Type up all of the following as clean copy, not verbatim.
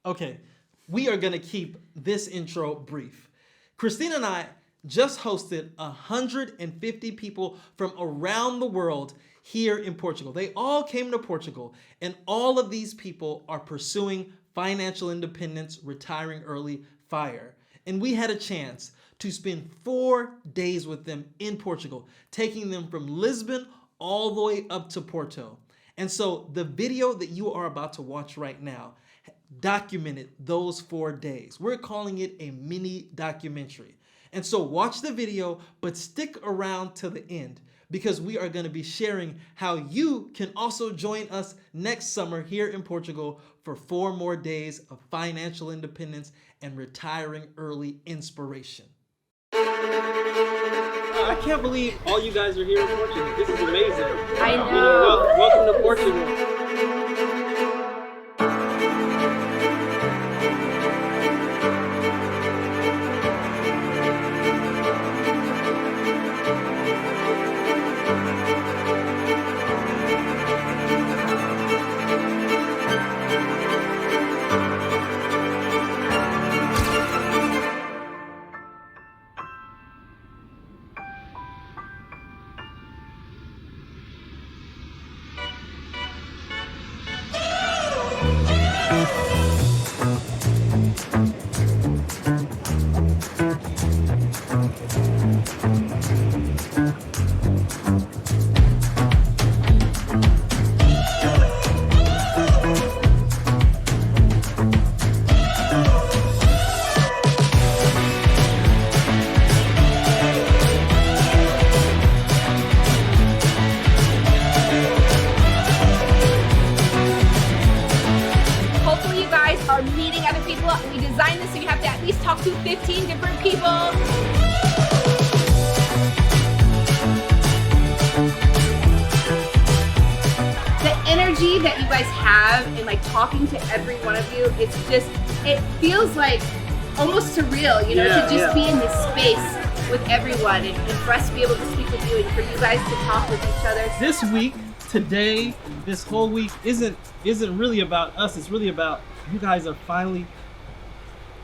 Okay, we are gonna keep this intro brief. Christina and I just hosted 150 people from around the world here in Portugal. They all came to Portugal, and all of these people are pursuing financial independence, retiring early, FIRE. And we had a chance to spend 4 days with them in Portugal, taking them from Lisbon all the way up to Porto. And so the video that you are about to watch right now documented those 4 days. We're calling it a mini documentary. And so watch the video, but stick around to the end because we are going to be sharing how you can also join us next summer here in Portugal for 4 more days of financial independence and retiring early inspiration. I can't believe all you guys are here in Portugal. This is amazing. I know. Welcome to Portugal. Are meeting other people. We designed this so you have to at least talk to 15 different people. The energy that you guys have in like talking to every one of you, it's just, it feels like almost surreal, you know, to just be in this space with everyone and for us to be able to speak with you and for you guys to talk with each other. This week, today, this whole week isn't really about us. It's really about you guys are finally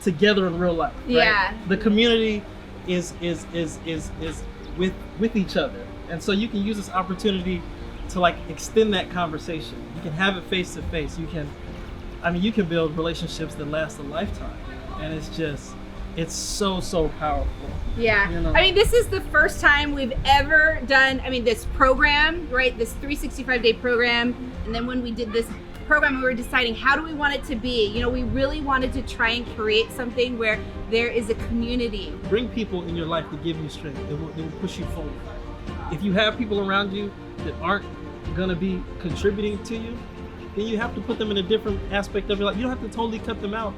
together in real life. Right? Yeah. The community is with each other, and so you can use this opportunity to like extend that conversation. You can have it face to face. You can build relationships that last a lifetime, and it's so powerful. Yeah. You know? I mean, this is the first time we've ever done, this program, right? This 365-day program. And then when we did this program, we were deciding how do we want it to be? You know, we really wanted to try and create something where there is a community. Bring people in your life to give you strength. It will push you forward. If you have people around you that aren't gonna be contributing to you, then you have to put them in a different aspect of your life. You don't have to totally cut them out,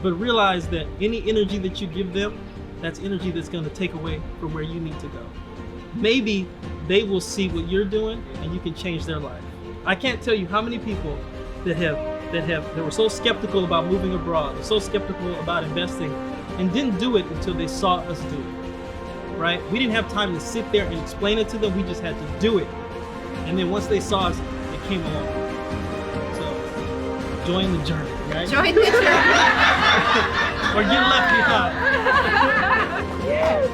but realize that any energy that you give them, that's energy that's gonna take away from where you need to go. Maybe they will see what you're doing and you can change their life. I can't tell you how many people that were so skeptical about moving abroad, so skeptical about investing, and didn't do it until they saw us do it, right? We didn't have time to sit there and explain it to them, we just had to do it. And then once they saw us, it came along. So, join the journey, right? Join the journey. Or get left behind. Yes.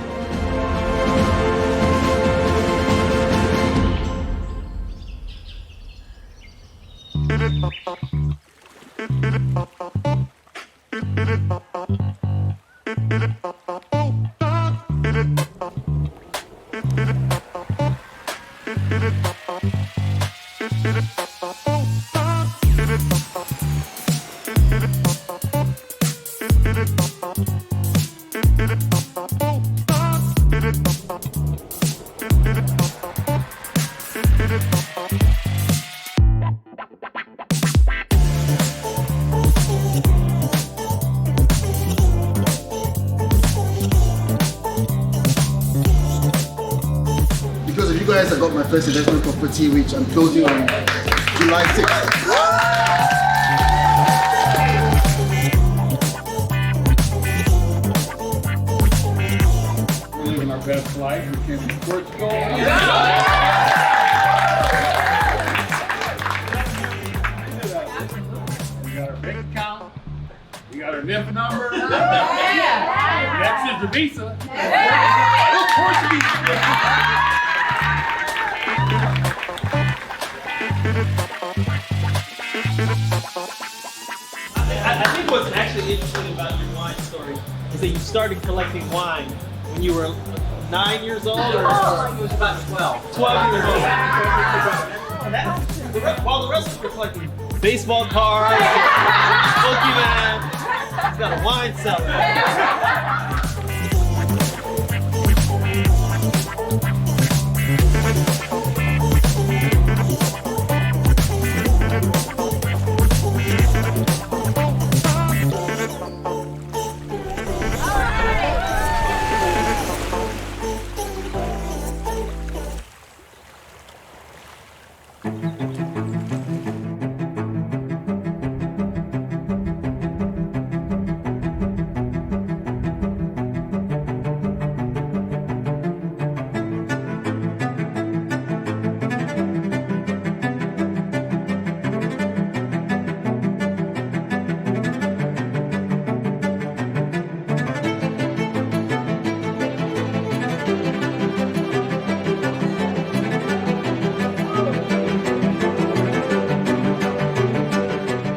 Because of you guys, I got my first investment property, which I'm closing on July 6th. Living our best life. We came to Portugal. We got our bank account. We got our NIF number. Next is the visa. Of course, the visa. I think what's actually interesting about your wine story is that you started collecting wine when you were 9 years old, or It was about 12. 12 years old. While the rest of us were collecting baseball cards, Pokemon, he's got a wine cellar.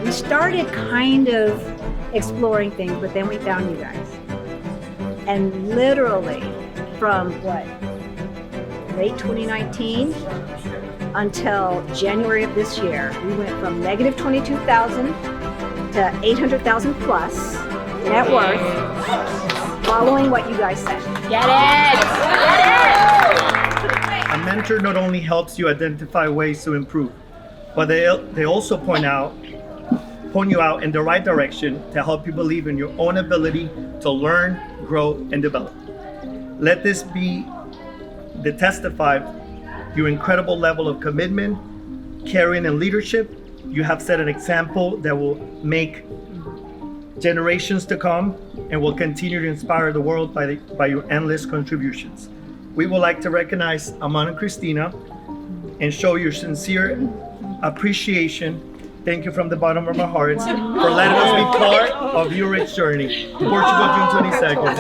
We started kind of exploring things, but then we found you guys. And literally from late 2019 until January of this year, we went from negative 22,000 to 800,000 plus net worth, following what you guys said. Get it! A mentor not only helps you identify ways to improve, but they also point you out in the right direction to help you believe in your own ability to learn, grow, and develop. Let this be the testify your incredible level of commitment, caring, and leadership. You have set an example that will make generations to come and will continue to inspire the world by your endless contributions. We would like to recognize Amon and Christina and show your sincere appreciation. Thank you from the bottom of our hearts for letting us be part of your rich journey. Portugal, June 22nd.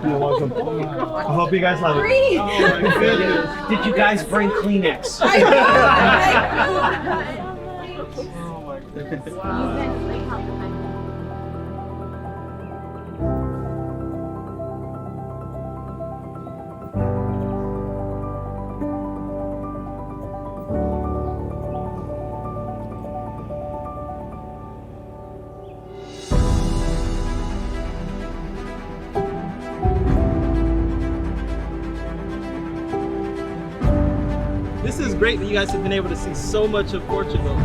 You're welcome. I hope you guys love it. Did you guys bring Kleenex? This is great that you guys have been able to see so much of Portugal.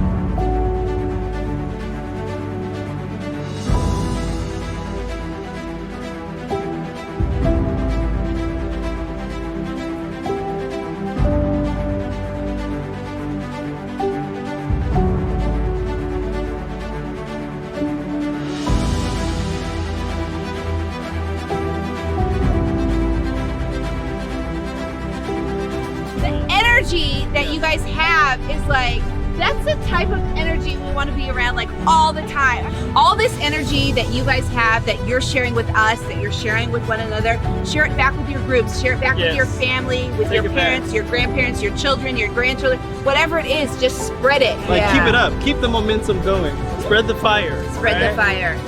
That you guys have is like, that's the type of energy we want to be around like all the time. All this energy that you guys have, that you're sharing with us, that you're sharing with one another, share it back with your groups, share it back with your family, with your parents, your grandparents, your children, your grandchildren, whatever it is, just spread it. Keep it up, keep the momentum going. Spread the fire. Spread the fire.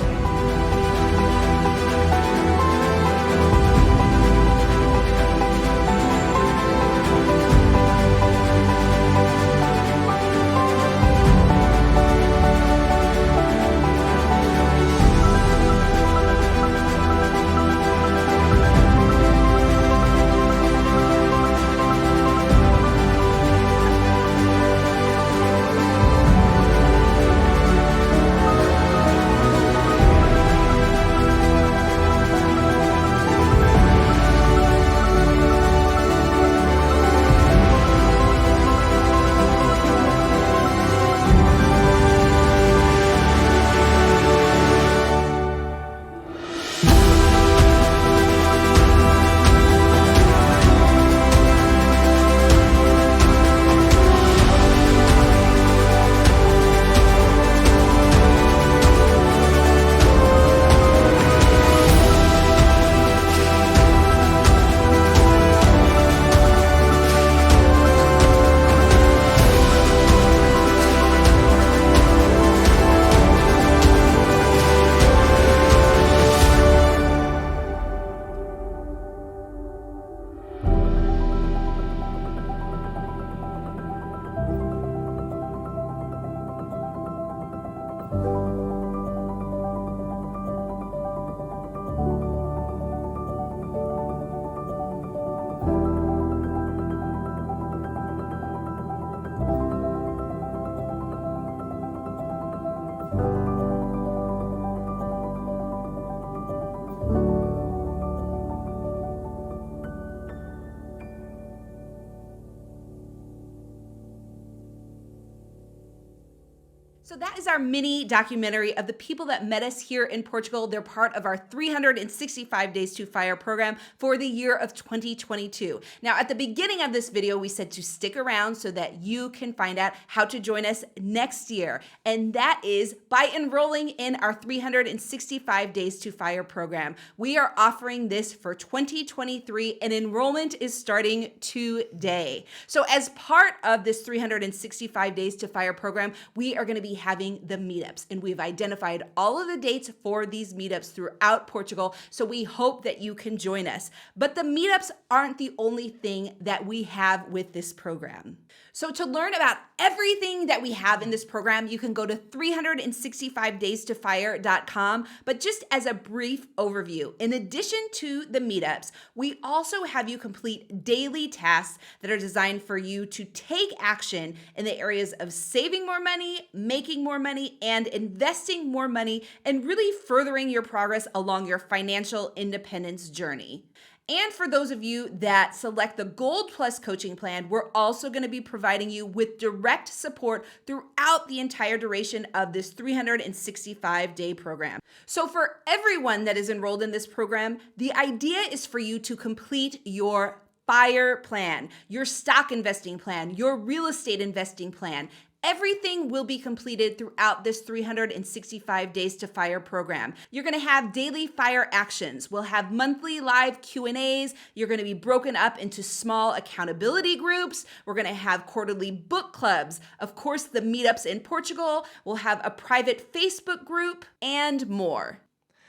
So that is our mini documentary of the people that met us here in Portugal. They're part of our 365 Days to FIRE program for the year of 2022. Now, at the beginning of this video, we said to stick around so that you can find out how to join us next year. And that is by enrolling in our 365 Days to FIRE program. We are offering this for 2023 and enrollment is starting today. So as part of this 365 Days to FIRE program, we are going to be having the meetups, and we've identified all of the dates for these meetups throughout Portugal, so we hope that you can join us. But the meetups aren't the only thing that we have with this program. So to learn about everything that we have in this program, you can go to 365daysto-FIRE.com. But just as a brief overview, in addition to the meetups, we also have you complete daily tasks that are designed for you to take action in the areas of saving more money, making more money, and investing more money, and really furthering your progress along your financial independence journey. And for those of you that select the Gold Plus coaching plan, we're also going to be providing you with direct support throughout the entire duration of this 365-day program. So for everyone that is enrolled in this program, the idea is for you to complete your FIRE plan, your stock investing plan, your real estate investing plan. Everything will be completed throughout this 365 Days to FIRE program. You're gonna have daily FIRE actions. We'll have monthly live Q&As. You're gonna be broken up into small accountability groups. We're gonna have quarterly book clubs. Of course, the meetups in Portugal. We'll have a private Facebook group and more.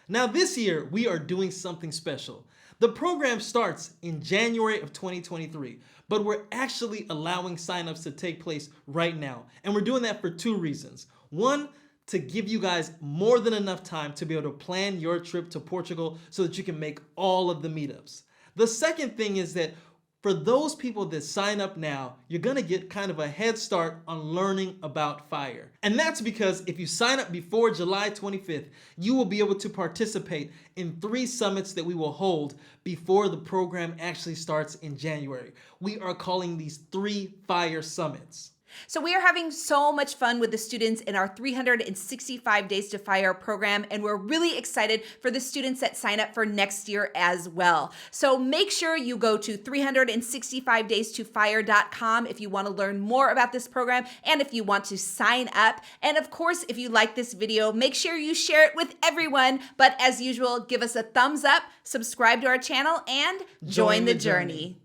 Now this year, we are doing something special. The program starts in January of 2023, but we're actually allowing signups to take place right now. And we're doing that for two reasons. One, to give you guys more than enough time to be able to plan your trip to Portugal so that you can make all of the meetups. The second thing is that for those people that sign up now, you're gonna get kind of a head start on learning about FIRE. And that's because if you sign up before July 25th, you will be able to participate in 3 summits that we will hold before the program actually starts in January. We are calling these 3 FIRE summits. So we are having so much fun with the students in our 365 Days to FIRE program, and we're really excited for the students that sign up for next year as well. So make sure you go to 365daysto-FIRE.com if you want to learn more about this program and if you want to sign up. And of course, if you like this video, make sure you share it with everyone. But as usual, give us a thumbs up, subscribe to our channel, and join the journey.